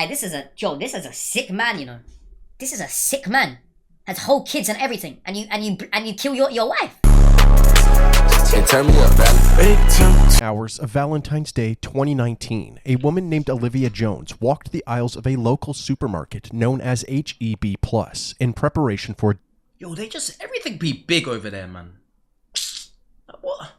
this is a sick man, you know. This is a sick man. Has whole kids and everything, and you kill your wife. Turn me up, man. Hours of Valentine's Day 2019, a woman named Olivia Jones walked the aisles of a local supermarket known as HEB Plus in preparation for Yo, everything be big over there, man. What?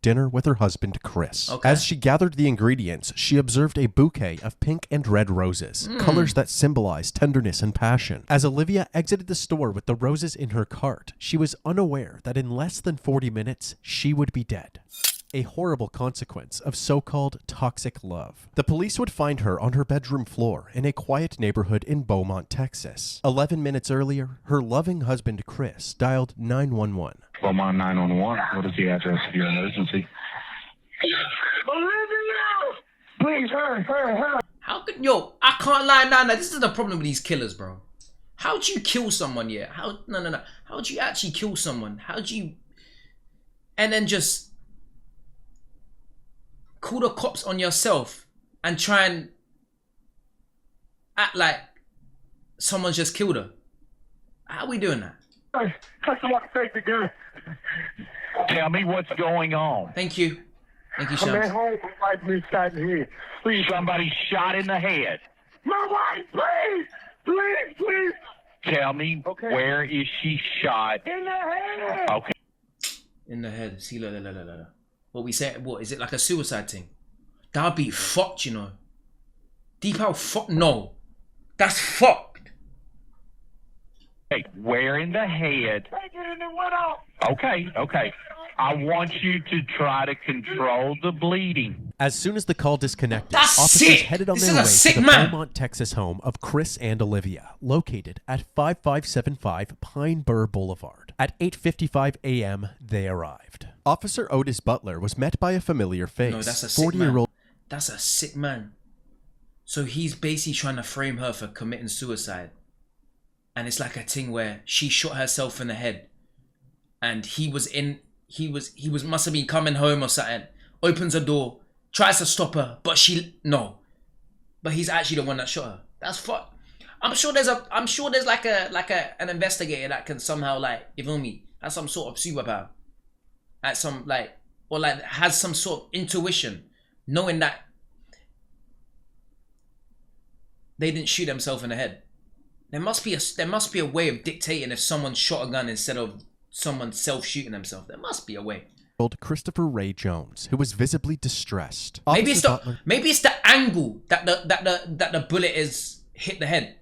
dinner with her husband, Chris. Okay. As she gathered the ingredients, she observed a bouquet of pink and red roses, colors that symbolize tenderness and passion. As Olivia exited the store with the roses in her cart, she was unaware that in less than 40 minutes, she would be dead. A horrible consequence of so-called toxic love. The police would find her on her bedroom floor in a quiet neighborhood in Beaumont, Texas. 11 minutes earlier, her loving husband, Chris, dialed 911. Beaumont 911. What is the address of your emergency? Olivia! Please, hurry. How could, yo, I can't lie now. This is the problem with these killers, bro. How'd you kill someone, yeah? No. How'd you actually kill someone? How'd you, and then just call the cops on yourself and try and act like someone just killed her? How are we doing that? Hey, take the gun. Tell me what's going on. Thank you, I'm at Shams. home with my wife shot in the head. Please, somebody shot in the head. My wife, please. Tell me, where is she shot? In the head. Okay. In the head. See, look. What we say? What is it, like a suicide thing? That'd be fucked, you know. Deep how fuck? No, that's fucked. Hey, where in the head? Okay. I want you to try to control the bleeding. As soon as the call disconnected, That's officers sick. headed on This their is a way sick to the man. Beaumont, Texas home of Chris and Olivia, located at 5575 Pine Bur Boulevard. At 8:55 a.m., they arrived. Officer Otis Butler was met by a familiar face. No, that's a sick 40-year-old. That's a sick man. So he's basically trying to frame her for committing suicide. And it's like a thing where she shot herself in the head. And he must have been coming home or something. Opens a door, tries to stop her, but But he's actually the one that shot her. That's fuck. I'm sure there's like an investigator that can somehow, like, you feel me? Has some sort of superpower. Has some sort of intuition, knowing that they didn't shoot themselves in the head. There must be a way of dictating if someone shot a gun instead of someone self-shooting themselves. There must be a way. Christopher Ray Jones, who was visibly distressed. Maybe it's Officer the angle that the bullet is hit the head.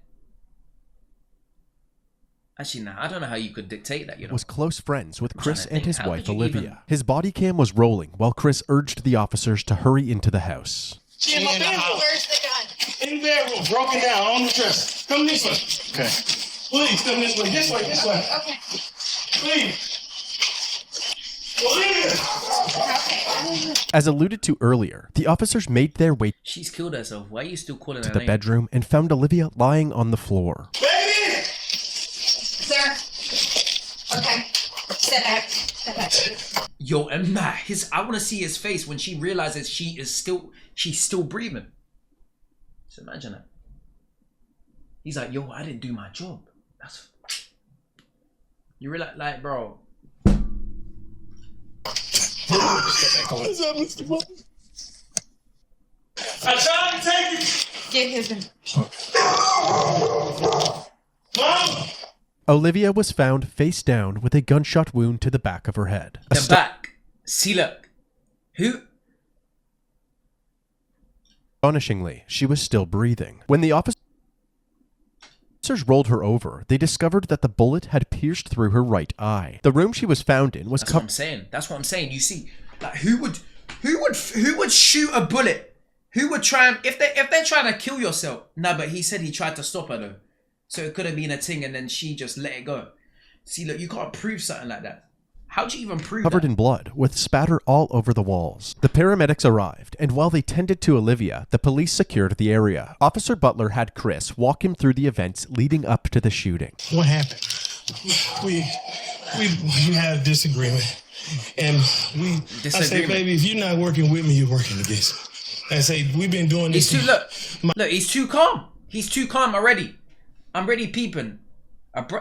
Actually, nah, I don't know how you could dictate that, you know. Was close friends with I'm Chris trying to and think, his how wife could you Olivia. even- His body cam was rolling while Chris urged the officers to hurry into the house. In the bedroom. Where's the gun? In the bedroom, broken down on the dresser. Come this way. Okay. Please, come this way. This way. Okay. Please. Olivia! As alluded to earlier, the officers made their way She's killed herself. Why are you still calling to her the name? bedroom and found Olivia lying on the floor. Baby! Sir. Okay. Step back. Yo, and Matt, I want to see his face when she realizes she's still breathing. Just imagine that. He's like, yo, I didn't do my job. That's, you realize, like, bro. What's up, Mr. Butler? I tried to take it. Get his. Mom! Olivia was found face down with a gunshot wound to the back of her head. The back. See, look. Who? Astonishingly, she was still breathing. When the officers rolled her over, they discovered that the bullet had pierced through her right eye. The room she was found in was That's what I'm saying. That's what I'm saying. You see, like, who would shoot a bullet? Who would try and, if they're trying to kill yourself? No, but he said he tried to stop her though. So it could have been a thing and then she just let it go. See, look, you can't prove something like that. How'd you even prove covered that? in blood, with spatter all over the walls. The paramedics arrived, and while they tended to Olivia, the police secured the area. Officer Butler had Chris walk him through the events leading up to the shooting. What happened? We had a disagreement. And I said, baby, if you're not working with me, you're working against me. and say, we've been doing this. He's too look, he's too calm. He's too calm already. I'm already peeping.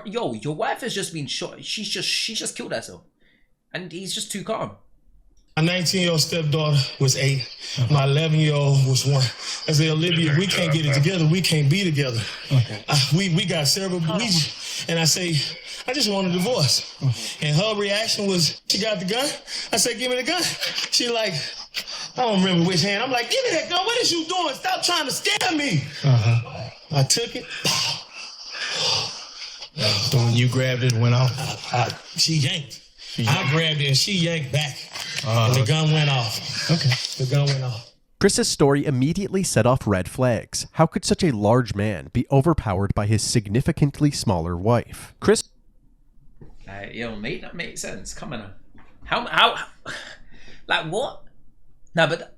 Yo, your wife has just been shot. She's just killed herself, and he's just too calm. My 19-year-old stepdaughter was 8. My 11-year-old was 1. I said, Olivia, we can't get it together. We can't be together. Okay. We got several. And I say, I just want a divorce. And her reaction was, she got the gun. I said, give me the gun. She like, I don't remember which hand. I'm like, give me that gun. What is you doing? Stop trying to scare me. I took it. So when you grabbed it and went off? She yanked. I grabbed it and she yanked back. And the gun went off. Okay. The gun went off. Chris's story immediately set off red flags. How could such a large man be overpowered by his significantly smaller wife? Chris... Yo, mate, that makes sense. Come on. How, like what? Nah, but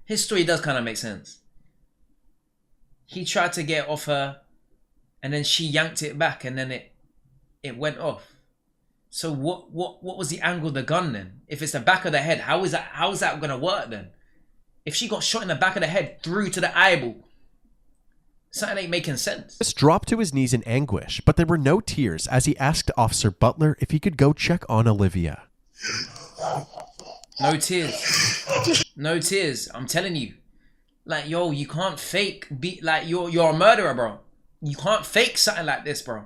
his story does kind of make sense. He tried to get off her, and then she yanked it back, and then it went off. So what was the angle of the gun then? If it's the back of the head, how is that gonna work then? If she got shot in the back of the head through to the eyeball, something ain't making sense. Chris dropped to his knees in anguish, but there were no tears as he asked Officer Butler if he could go check on Olivia. No tears. No tears. I'm telling you. Like, yo, you can't fake you're a murderer, bro. You can't fake something like this, bro.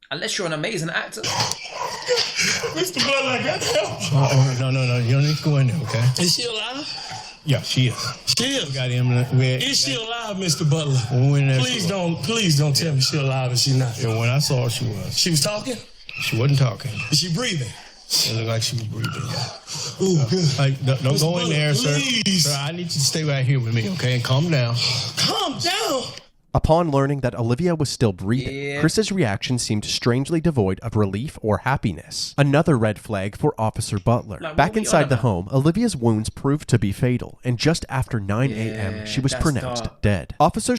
Unless you're an amazing actor. Mr. Butler, I got help. No. You don't need to go in there, okay? Is she alive? Yeah, she is. She is. We got him. Is she alive, Mr. Butler? When we in there, Please don't tell me she's alive if she's not. Yeah, when I saw her, she was. She was talking? She wasn't talking. Is she breathing? It looked like she was breathing. Yeah. Ooh, good. Like, don't go in there, please. sir. I need you to stay right here with me, okay? And calm down. Calm down. Upon learning that Olivia was still breathing, Chris's reaction seemed strangely devoid of relief or happiness. Another red flag for Officer Butler. Back inside the home, Olivia's wounds proved to be fatal, and just after 9 a.m., she was pronounced dead. Officers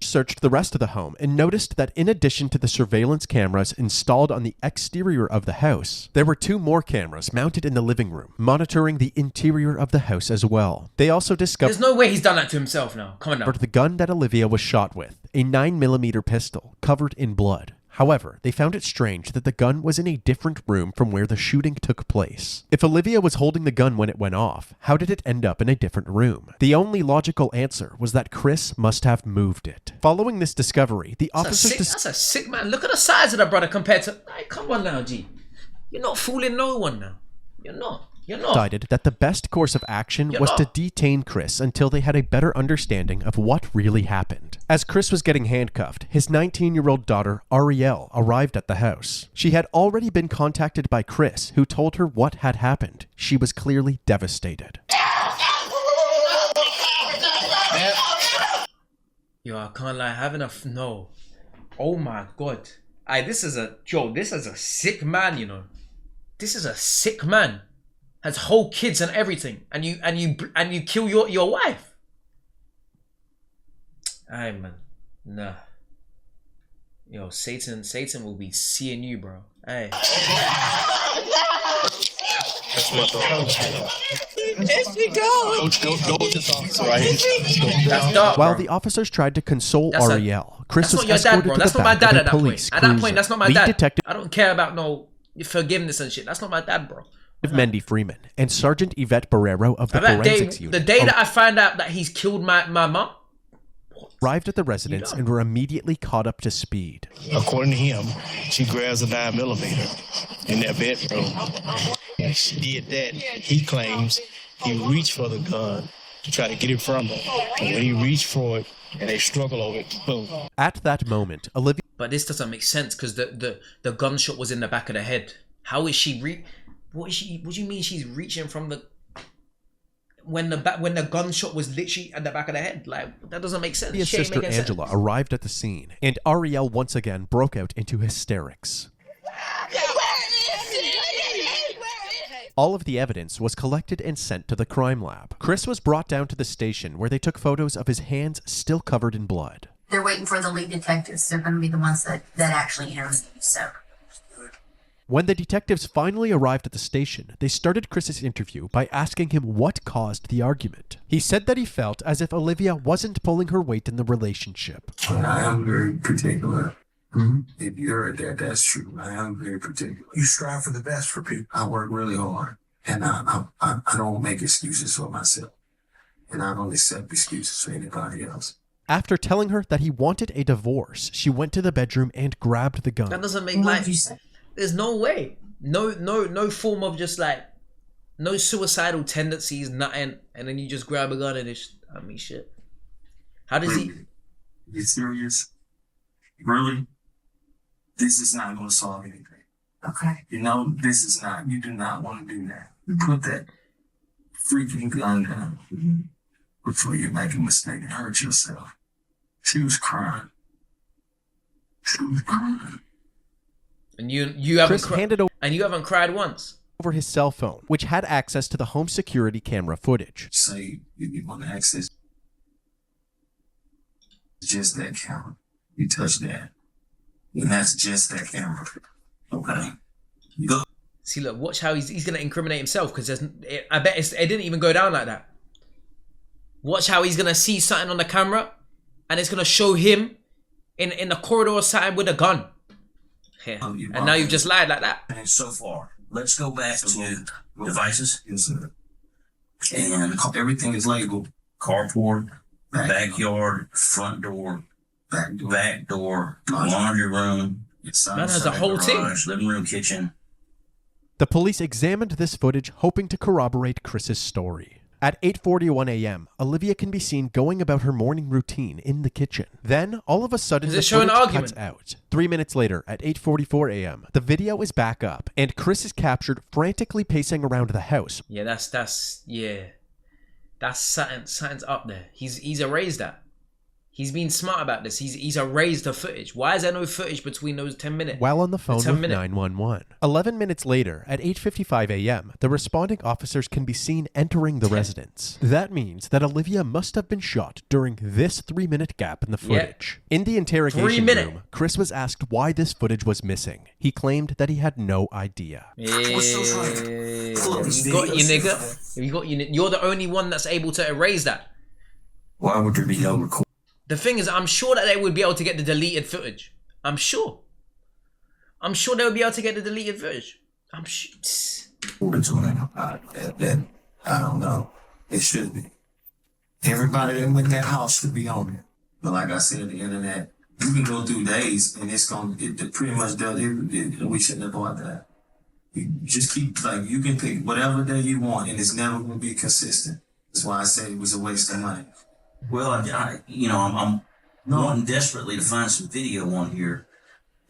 searched the rest of the home and noticed that in addition to the surveillance cameras installed on the exterior of the house, there were 2 more cameras mounted in the living room, monitoring the interior of the house as well. They also discovered... There's no way he's done that to himself now. Come on now. The gun that Olivia was shot with, a 9mm pistol covered in blood. However, they found it strange that the gun was in a different room from where the shooting took place. If Olivia was holding the gun when it went off, how did it end up in a different room? The only logical answer was that Chris must have moved it. Following this discovery, the officers... That's a sick man. Look at the size of the brother compared to... Like, come on now, G. You're not fooling no one now. You're not. Decided that the best course of action was to detain Chris until they had a better understanding of what really happened. As Chris was getting handcuffed, his 19-year-old daughter, Ariel, arrived at the house. She had already been contacted by Chris, who told her what had happened. She was clearly devastated. Yo, I can't lie. Having a... No. Oh my God. This is a sick man, you know. This is a sick man. Has whole kids and everything, and you kill your wife. Aye, man, nah. Yo, Satan will be seeing you, bro. Hey. That's what there she goes. Go with this officer right here. That's dark, While bro. the officers tried to console Ariel, Chris was that's not your dad, escorted bro. to That's the not my back dad of at a that police point. At that cruiser. point, that's not my Lead dad. Detective I don't care about no forgiveness and shit. That's not my dad, bro. Mendy Freeman and Sergeant Yvette Barrero of the forensics unit. The day that I find out that he's killed my mom, arrived at the residence and were immediately caught up to speed. According to him, she grabs a 9mm in their bedroom. And she did that. He claims he reached for the gun to try to get it from her. And when he reached for it and they struggle over it, boom. At that moment, Olivia... But this doesn't make sense because the gunshot was in the back of the head. How is she What do you mean she's reaching from the... When the gunshot was literally at the back of the head? Like, that doesn't make sense. His sister Angela arrived at the scene, and Ariel once again broke out into hysterics. All of the evidence was collected and sent to the crime lab. Chris was brought down to the station where they took photos of his hands still covered in blood. They're waiting for the lead detectives. They're going to be the ones that actually interview you, so. When the detectives finally arrived at the station, they started Chris's interview by asking him what caused the argument. He said that he felt as if Olivia wasn't pulling her weight in the relationship. I am very particular. If you heard that, that's true. I am very particular. You strive for the best for people. I work really hard, and I don't make excuses for myself, and I don't accept excuses for anybody else. After telling her that he wanted a divorce, she went to the bedroom and grabbed the gun. That doesn't make life. There's no way. No form of just like, no suicidal tendencies, nothing, and then you just grab a gun and it's, I mean, shit. How does he? You serious? Really? This is not going to solve anything. Okay. You know, this is not, you do not want to do that. Put that freaking gun down before you make a mistake and hurt yourself. She was crying. She was crying. And you haven't handed and you haven't cried once. Over his cell phone, which had access to the home security camera footage. Say you want to access just that camera. You touch that. And that's just that camera. Okay. Go. See, look, watch how he's gonna incriminate himself, because I bet it didn't even go down like that. Watch how he's gonna see something on the camera, and it's gonna show him in the corridor side with a gun. Yeah. And now you've just lied like that. And so far, let's go back to devices. Yes, sir. And everything is labeled. Carport, backyard, front door, back door, laundry room. Man has a whole team. Living room, kitchen. The police examined this footage, hoping to corroborate Chris's story. At 8:41 a.m., Olivia can be seen going about her morning routine in the kitchen. Then, all of a sudden, the footage cuts out. 3 minutes later, at 8:44 a.m., the video is back up, and Chris is captured frantically pacing around the house. Yeah, that's something's up there. He's erased that. He's been smart about this. He's erased the footage. Why is there no footage between those 10 minutes? While on the phone with 911. 11 minutes later, at 8:55 a.m., the responding officers can be seen entering the residence. That means that Olivia must have been shot during this 3-minute gap in the footage. In the interrogation room, Chris was asked why this footage was missing. He claimed that he had no idea. You got you, nigga. You're the only one that's able to erase that. Why would there be no recording? The thing is, I'm sure that they would be able to get the deleted footage. I'm sure they would be able to get the deleted footage. I'm sure. I don't know. It should be. Everybody that went in that house should be on it. But like I said, the internet, you can go through days and it pretty much does it. We shouldn't have bought that. You just keep, like, you can pick whatever day you want and it's never going to be consistent. That's why I said it was a waste of money. Well, I'm wanting desperately to find some video on here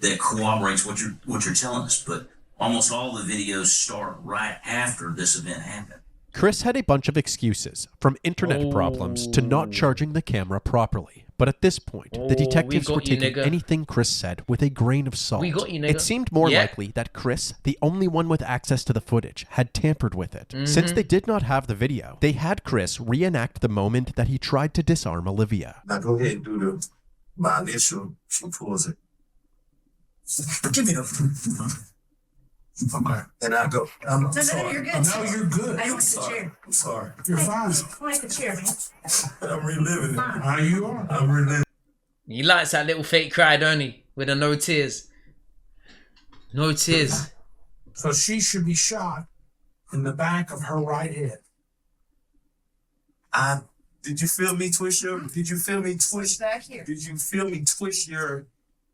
that corroborates what you're telling us, but almost all the videos start right after this event happened. Chris had a bunch of excuses, from internet problems to not charging the camera properly. But at this point, the detectives were taking anything Chris said with a grain of salt. It seemed more likely that Chris, the only one with access to the footage, had tampered with it. Since they did not have the video, they had Chris reenact the moment that he tried to disarm Olivia. Now go ahead and do my initial. She pulls it. Give me the. Okay, and I go. I'm sorry. You're good. No, you're good. I want the chair. I'm sorry. You're fine. I like the chair, man. I'm reliving it. How you are? I'm reliving. He likes that little fake cry, don't he? With the no tears. No tears. So she should be shot in the back of her right head. Did you feel me twist your? Did you feel me twist? Back here. Did you feel me twist your?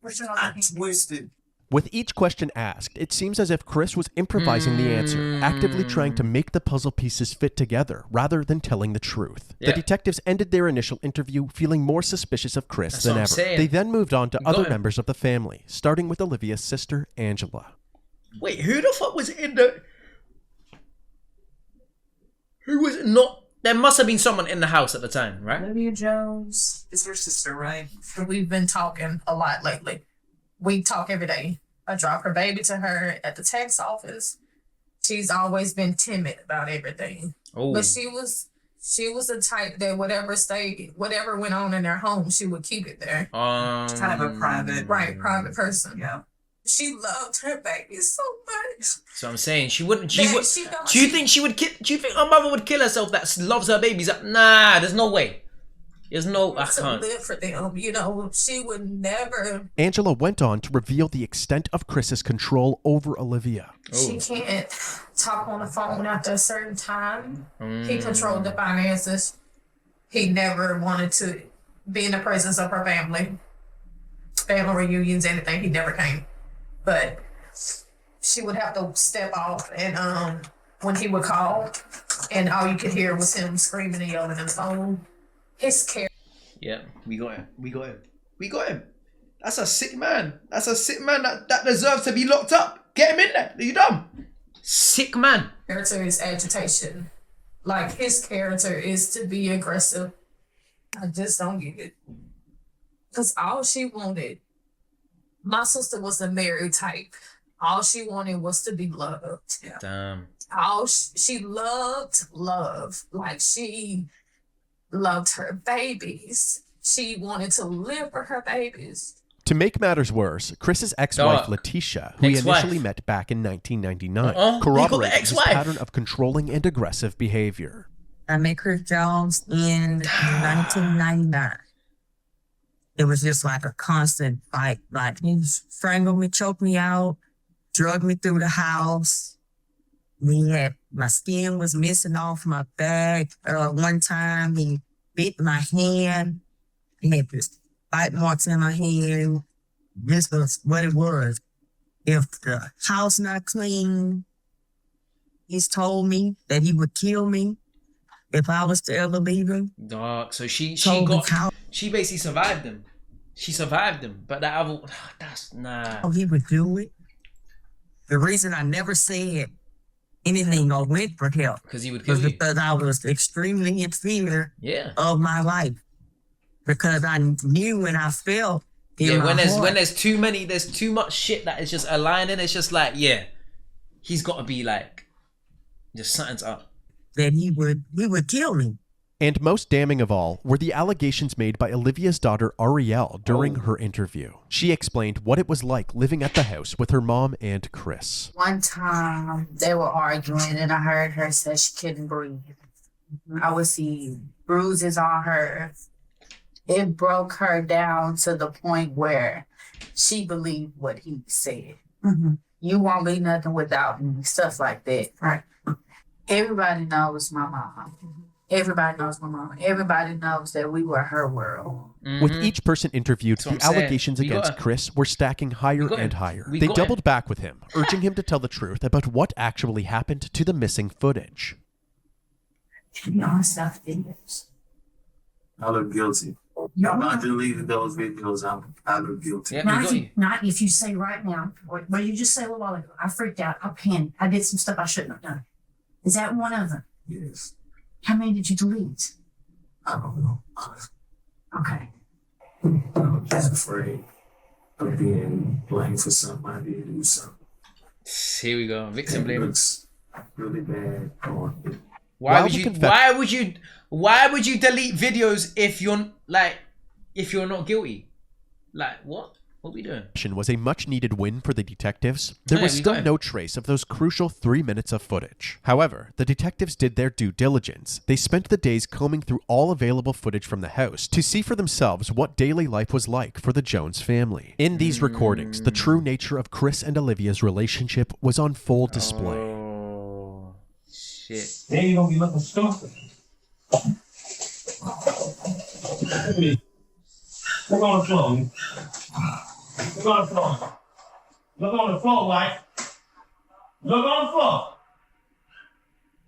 I twisted. With each question asked, it seems as if Chris was improvising the answer, actively trying to make the puzzle pieces fit together rather than telling the truth. The detectives ended their initial interview feeling more suspicious of Chris than ever. They then moved on to other members of the family, starting with Olivia's sister, Angela. Wait, who the fuck was in the... Who was not... There must have been someone in the house at the time, right? Olivia Jones is your sister, right? We've been talking a lot lately. We talk every day. I drop her baby to her at the tax office. She's always been timid about everything. But she was the type that whatever went on in their home, she would keep it there. Kind of a private private person. Yeah. She loved her baby so much. So I'm saying she wouldn't. She Do you think she would kill? Do you think her mother would kill herself? That loves her babies. Nah, there's no way. There's no. I can't. Live for them, you know. She would never. Angela went on to reveal the extent of Chris's control over Olivia. She can't talk on the phone after a certain time. He controlled the finances. He never wanted to be in the presence of her family reunions, anything. He never came. But she would have to step off, and when he would call, and all you could hear was him screaming and yelling on the phone. His care. Yeah, we got him. That's a sick man. That deserves to be locked up. Get him in there. Are you dumb? Sick man. Character is agitation. Like, his character is to be aggressive. I just don't get it. Because all she wanted, my sister was a married type. All she wanted was to be loved. Yeah. Damn. She loved love. Like, she loved her babies. She wanted to live for her babies. To make matters worse, Chris's ex-wife Letitia, who he initially met back in 1999, corroborated his pattern of controlling and aggressive behavior. I met Chris Jones in 1999. It was just like a constant fight. Like, he strangled me, choked me out, drugged me through the house. My skin was missing off my back. One time he bit my hand. He had this bite marks in my hand. This was what it was. If the house not clean, he's told me that he would kill me if I was to ever leave him. Dog. So she basically survived him. She survived him, but that's nah. Oh, he would do it. The reason I never said anything or went for help because he would kill you. Because I was extremely in fear of my life. Because I knew when I felt when there's too much shit that is just aligning. It's just like he's got to be like, just something's up. That he would kill me. And most damning of all were the allegations made by Olivia's daughter Ariel during her interview. She explained what it was like living at the house with her mom and Chris. One time they were arguing and I heard her say she couldn't breathe. I would see bruises on her. It broke her down to the point where she believed what he said. Mm-hmm. You won't be nothing without me, stuff like that. Right. Everybody knows my mom. Everybody knows my mom. Everybody knows that we were her world. Mm-hmm. With each person interviewed, the allegations against Chris were stacking higher and higher. They doubled back with him, urging him to tell the truth about what actually happened to the missing footage. To be honest, videos. I look guilty. I'm not deleting those videos. I look guilty. Yeah, not if you say right now, what you just said a while ago, I freaked out, I panicked, I did some stuff I shouldn't have done. Is that one of them? Yes. How many did you delete? I don't know. Okay. I'm just afraid of being blamed for something I did do something. Here we go. Victim blaming. Looks really bad. Why would you delete videos if you're not guilty? Like, what? What are we doing? Was a much-needed win for the detectives. There was still no trace of those crucial 3 minutes of footage. However, the detectives did their due diligence. They spent the days combing through all available footage from the house to see for themselves what daily life was like for the Jones family. In these recordings, the true nature of Chris and Olivia's relationship was on full display. Oh, shit. Then you're gonna be looking stupid. Look on the floor. Look on the floor. Look on the floor, wife. Look on the floor.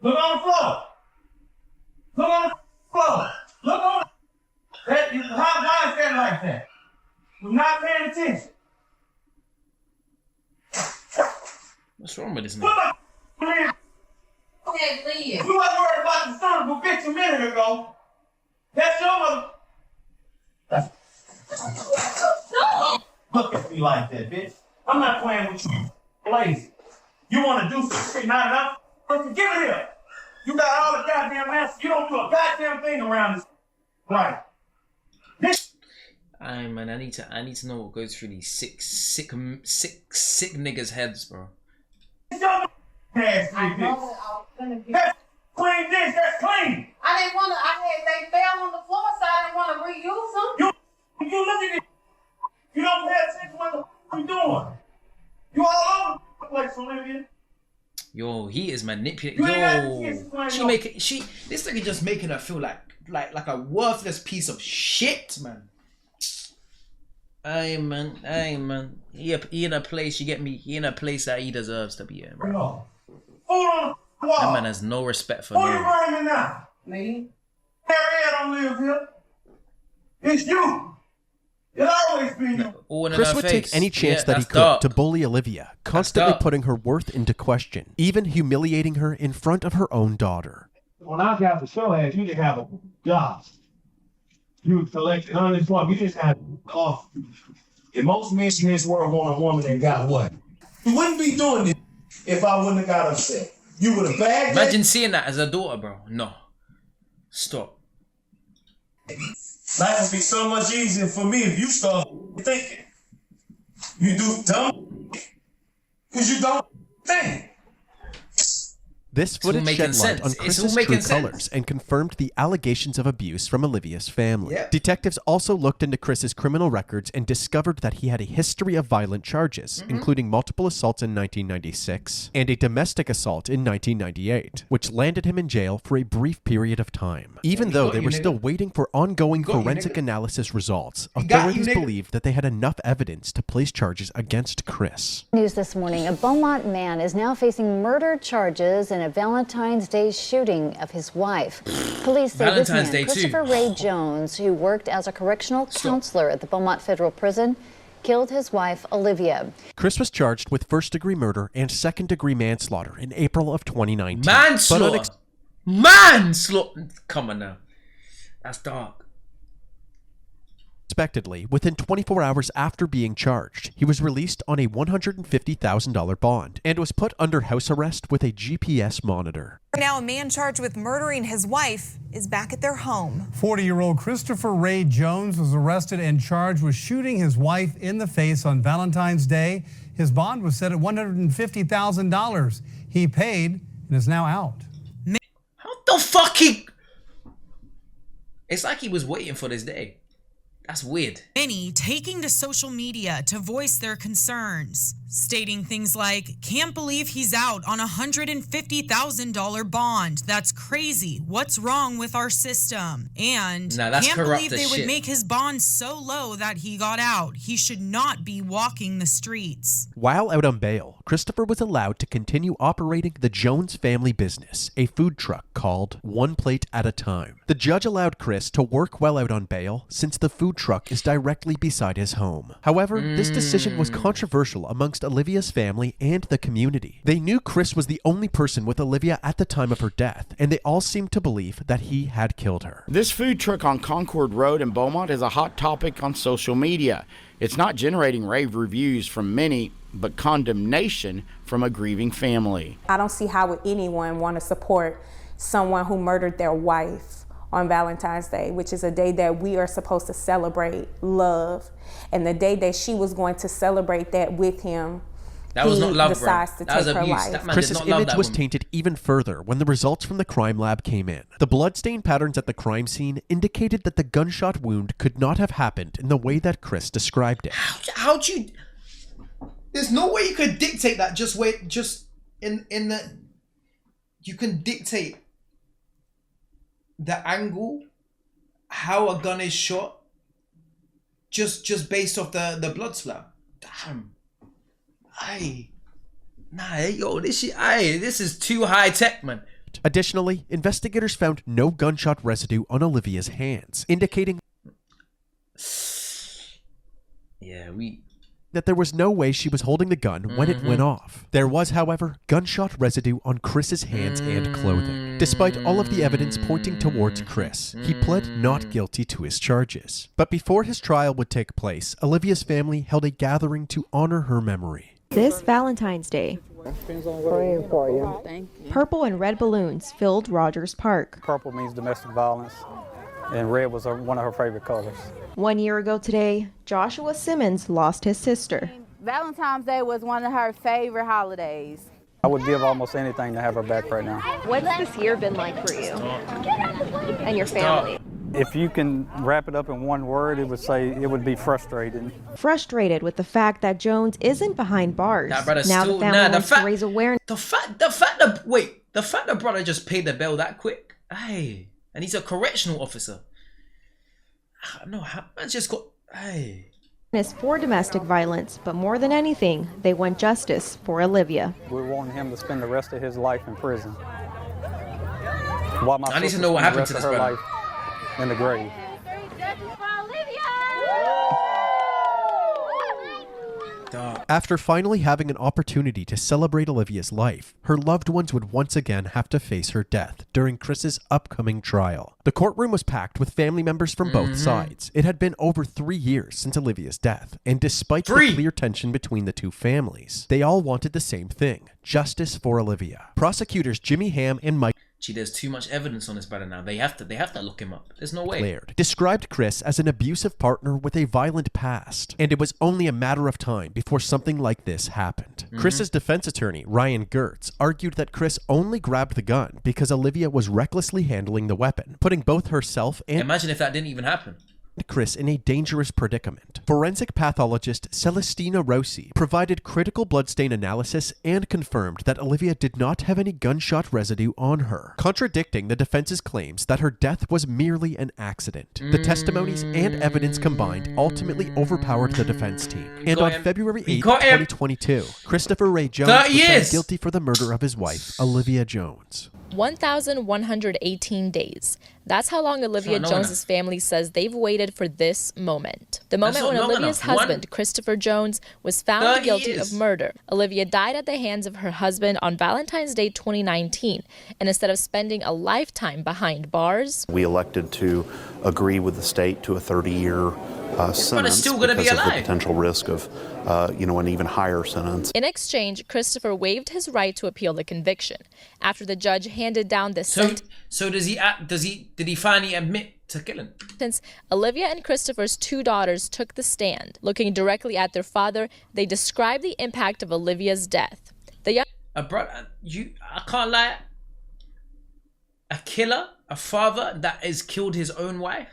Look on the floor. Look on the floor. Look on the Why is that like that? We're not paying attention. What's wrong with this man? Okay, leave. We wasn't worried about the son of a bitch a minute ago. That's your mother. Look at me like that, bitch. I'm not playing with you. Lazy. You want to do something, not enough? Listen, give it here. You got all the goddamn answers. You don't do a goddamn thing around this. Right. Man, I need to know what goes through these sick niggas' heads, bro. I know I was gonna be. Clean this, that's clean. I didn't want to. They fell on the floor, so I didn't want to reuse them. You look at it. You don't pay attention what the f you doing. You all over the place, Olivia. Yo, he is manipulating. Yo, this nigga just making her feel like a worthless piece of shit, man. Hey man. He in a place, you get me? He in a place that he deserves to be in, bro. Hold on. That man has no respect for Who no you bringing now? Me. Harriet don't live here. It's you. It'll always be you. Chris would take any chance that he could to bully Olivia, constantly putting her worth into question, even humiliating her in front of her own daughter. When I got the show ass, you didn't have a job. You collected unemployment. You just had off. And most men in this world want a woman that got what? You wouldn't be doing this if I wouldn't have got upset. You would have bagged it. Imagine seeing that as a daughter, bro. No. Stop. Life would be so much easier for me if you start thinking. You do dumb because you don't think. This footage shed light on Chris's true colors and confirmed the allegations of abuse from Olivia's family. Yeah. Detectives also looked into Chris's criminal records and discovered that he had a history of violent charges, including multiple assaults in 1996 and a domestic assault in 1998, which landed him in jail for a brief period of time. Even though they were still waiting for ongoing forensic analysis results, authorities believed that they had enough evidence to place charges against Chris. News this morning, a Beaumont man is now facing murder charges in a Valentine's Day shooting of his wife. Police say this man, Christopher Ray Jones, who worked as a correctional counselor at the Beaumont Federal Prison, killed his wife, Olivia. Chris was charged with first-degree murder and second-degree manslaughter in April of 2019. Manslaughter! Manslaughter! Come on now. That's dark. Unexpectedly, within 24 hours after being charged, he was released on a $150,000 bond and was put under house arrest with a GPS monitor. Now a man charged with murdering his wife is back at their home. 40-year-old Christopher Ray Jones was arrested and charged with shooting his wife in the face on Valentine's Day. His bond was set at $150,000. He paid and is now out. How the fuck he... It's like he was waiting for this day. That's weird. Many taking to social media to voice their concerns, stating things like, "Can't believe he's out on a $150,000 bond. That's crazy. What's wrong with our system?" And "Can't believe they would make his bond so low that he got out. He should not be walking the streets." While out on bail, Christopher was allowed to continue operating the Jones family business, a food truck called One Plate at a Time. The judge allowed Chris to work while out on bail since the food truck is directly beside his home. However, this decision was controversial amongst Olivia's family and the community. They knew Chris was the only person with Olivia at the time of her death, and they all seemed to believe that he had killed her. This food truck on Concord Road in Beaumont is a hot topic on social media. It's not generating rave reviews from many, but condemnation from a grieving family. I don't see how would anyone want to support someone who murdered their wife on Valentine's Day, which is a day that we are supposed to celebrate love. And the day that she was going to celebrate that with him, that was not love, decides to take her life. Chris's image was tainted even further when the results from the crime lab came in. The bloodstain patterns at the crime scene indicated that the gunshot wound could not have happened in the way that Chris described it. How'd you... There's no way you could dictate that. You can dictate the angle, how a gun is shot, just based off the blood splat. Damn. This is too high tech, man. Additionally, investigators found no gunshot residue on Olivia's hands, indicating that there was no way she was holding the gun when it went off. There was, however, gunshot residue on Chris's hands and clothing. Despite all of the evidence pointing towards Chris, he pled not guilty to his charges. But before his trial would take place, Olivia's family held a gathering to honor her memory. This Valentine's Day, Praying for you. purple and red balloons filled Rogers Park. Purple means domestic violence. and red was one of her favorite colors. 1 year ago today, Joshua Simmons lost his sister. Valentine's Day was one of her favorite holidays. I would give almost anything to have her back right now. What's this year been like for you and your family? If you can wrap it up in one word, it would be frustrating. Frustrated with the fact that Jones isn't behind bars. That brother Now still, the family wants to raise awareness. The fact the brother just paid the bill that quick. Hey, and he's a correctional officer. No, man's just got. Hey. For domestic violence, but more than anything, they want justice for Olivia. We want him to spend the rest of his life in prison. While my I need to sister know what spent the happened to rest this of her brother. life in the grave. After finally having an opportunity to celebrate Olivia's life, her loved ones would once again have to face her death during Chris's upcoming trial. The courtroom was packed with family members from both sides. It had been over 3 years since Olivia's death, and despite the clear tension between the two families, they all wanted the same thing: justice for Olivia. Prosecutors Jimmy Ham and Mike Gee, there's too much evidence on this brother now. They have to look him up. There's no way. declared, described Chris as an abusive partner with a violent past, and it was only a matter of time before something like this happened. Chris's defense attorney, Ryan Gertz, argued that Chris only grabbed the gun because Olivia was recklessly handling the weapon, putting both herself and Imagine if that didn't even happen. Chris in a dangerous predicament. Forensic pathologist Celestina Rossi provided critical bloodstain analysis and confirmed that Olivia did not have any gunshot residue on her, contradicting the defense's claims that her death was merely an accident. The testimonies and evidence combined ultimately overpowered the defense team. And on February 8, 2022, Christopher Ray Jones was found guilty for the murder of his wife, Olivia Jones. 1,118 days. That's how long Olivia Jones's family says they've waited for this moment. The moment when Olivia's husband, Christopher Jones, was found guilty of murder. Olivia died at the hands of her husband on Valentine's Day 2019, and instead of spending a lifetime behind bars, we elected to agree with the state to a 30-year sentence still gonna be because of the alive. potential risk of, an even higher sentence. in exchange, Christopher waived his right to appeal the conviction. After the judge handed down the sentence, So did he finally admit to killing? Olivia and Christopher's two daughters took the stand. Looking directly at their father, they described the impact of Olivia's death. The young I can't lie. A killer, a father that has killed his own wife,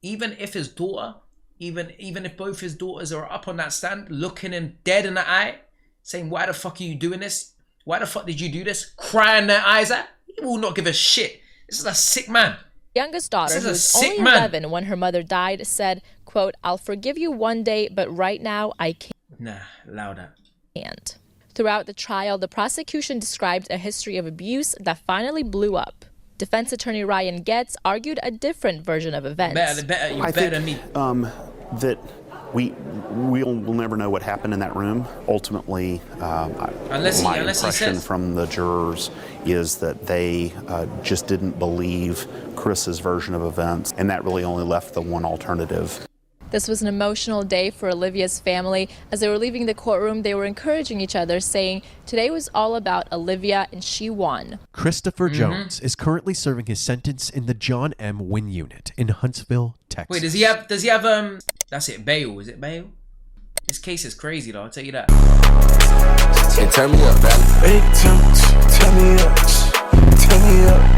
even if his daughter, even if both his daughters are up on that stand, looking him dead in the eye, saying, "Why the fuck are you doing this? Why the fuck did you do this?" Crying their eyes out. He will not give a shit. This is a sick man. youngest daughter, This who is a was sick only man. 11 when her mother died, said, quote, "I'll forgive you one day, but right now I Nah, louder. can't." Throughout the trial, the prosecution described a history of abuse that finally blew up. Defense attorney Ryan Getz argued a different version of events. I think that we'll never know what happened in that room. Ultimately, my impression from the jurors is that they just didn't believe Chris's version of events, and that really only left the one alternative. This was an emotional day for Olivia's family. As they were leaving the courtroom, they were encouraging each other, saying, "Today was all about Olivia and she won." Christopher Jones is currently serving his sentence in the John M. Wynn Unit in Huntsville, Texas. Wait, does he have that's it, bail? Is it bail? This case is crazy though, I'll tell you that. Hey, turn me up, man. Hey, turn me up. Turn me up.